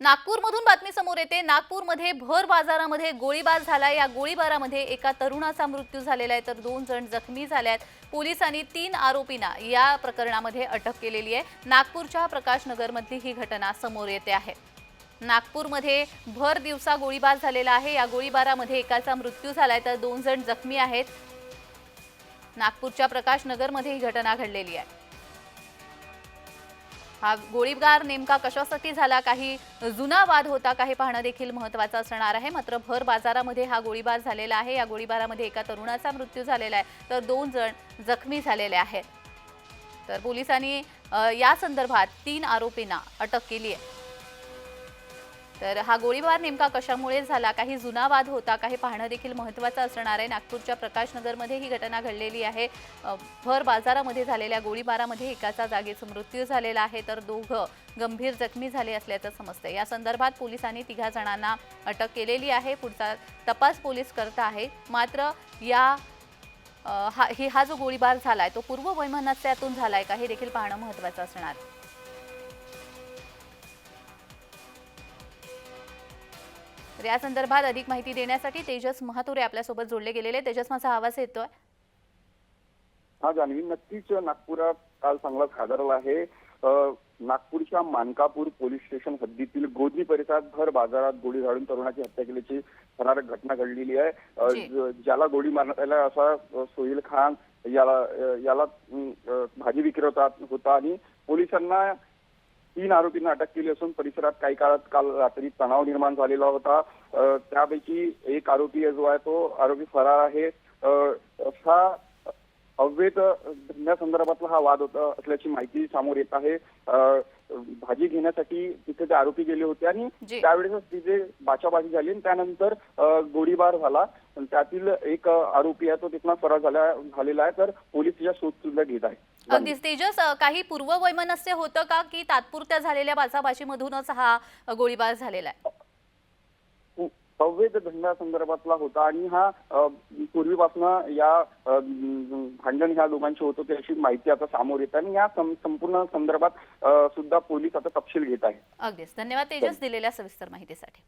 नागपूरमधून बातमी समोर येते। नागपूरमध्ये भर बाजारामध्ये गोळीबार झाला। या गोळीबारामध्ये एका तरुणाचा मृत्यू झालेला आहे तर 2 जण जखमी झाले आहेत। पोलिसांनी 3 आरोपींना या प्रकरणामध्ये अटक केलेली आहे। नागपूरच्या प्रकाशनगरमधली ही घटना समोर येते आहे। नागपूरमध्ये भर दिवसा गोळीबार झालेला आहे। या गोळीबारामध्ये एकाचा मृत्यू झालाय तर 2 जण जखमी आहेत। नागपूरच्या प्रकाशनगरमध्ये ही घटना घडलेली आहे। हा गोळीबार नेमका कशासाठी झाला, काही जुना वाद होता का हे पाहणं देखील महत्त्वाचं असणार आहे। मात्र भर बाजारामध्ये हा गोळीबार झालेला आहे। या गोळीबारामध्ये एका तरुणाचा मृत्यू झालेला आहे तर 2 जण जखमी झालेले आहेत। तर पोलिसांनी या संदर्भात 3 आरोपींना अटक केली आहे। तर हा गोळीबार नेमका कशामुळे झाला, काही जुना वाद होता का हे पाहणं देखील महत्त्वाचं असणार आहे। नागपूरच्या प्रकाशनगरमध्ये ही घटना घडलेली आहे। भर बाजारामध्ये झालेल्या गोळीबारामध्ये एकाचा जागीच मृत्यू झालेला आहे तर 2 गंभीर जखमी झाले असल्याचं समजतंय। या संदर्भात पोलिसांनी 3 जणांना अटक केलेली आहे। पुढचा तपास पोलीस करत आहेत। मात्र हा जो गोळीबार झालाय तो पूर्व वैमनस्यातून झालाय का हे देखील पाहणं महत्त्वाचं असणार आहे। तर या संदर्भात अधिक माहिती देण्यासाठी तेजस महातुरे आपल्यासोबत जोडले गेलेले। तेजस, माझा आवाज येतोय? हा जान्हवी, नक्कीच नागपुरात काल चांगलाच हादरला आहे। नागपूरच्या मानकापूर पोलीस स्टेशन हद्दीतील गोदरी परिसरात भर बाजारात गोळी झाडून तरुणाची हत्या केल्याची थरारक घटना घडलेली आहे। ज्याला गोळी मारण्यात आला असा सोहेल खान याला भाजी विक्रेता होता आणि पोलिसांना 3 आरोपींना अटक केली असून परिसरात काही काळात काल रात्री तणाव निर्माण झालेला होता। त्यापैकी एक आरोपी जो आहे तो आरोपी फरार आहे। असा अवैध धंद्यासंदर्भातला हा वाद होता असल्याची माहिती समोर येत आहे। भाजी घेण्यासाठी तिथे ते आरोपी गेले होते आणि त्यावेळेस तिथे बाचाबाची झाली आणि त्यानंतर गोळीबार झाला। त्यातील एक आरोपी आहे तो तिथून फरार झालेला आहे तर पोलीस त्याच्या शोध सुद्धा घेत आहे। अगदीच तेजस, काही पूर्व वैमनस्य होतं का की तात्पुरत्या झालेल्या बाचाबाचीमधूनच हा गोळीबार झालेला आहे? अवैध धंद्यासंदर्भातला होता आणि हा पूर्वीपासून या भांडण ह्या दोघांचे होत होते अशी माहिती आता समोर येत आहे आणि या संपूर्ण संदर्भात सुद्धा पोलीस आता तपशील घेत आहे। अगदीच, धन्यवाद तेजस दिलेल्या सविस्तर माहितीसाठी।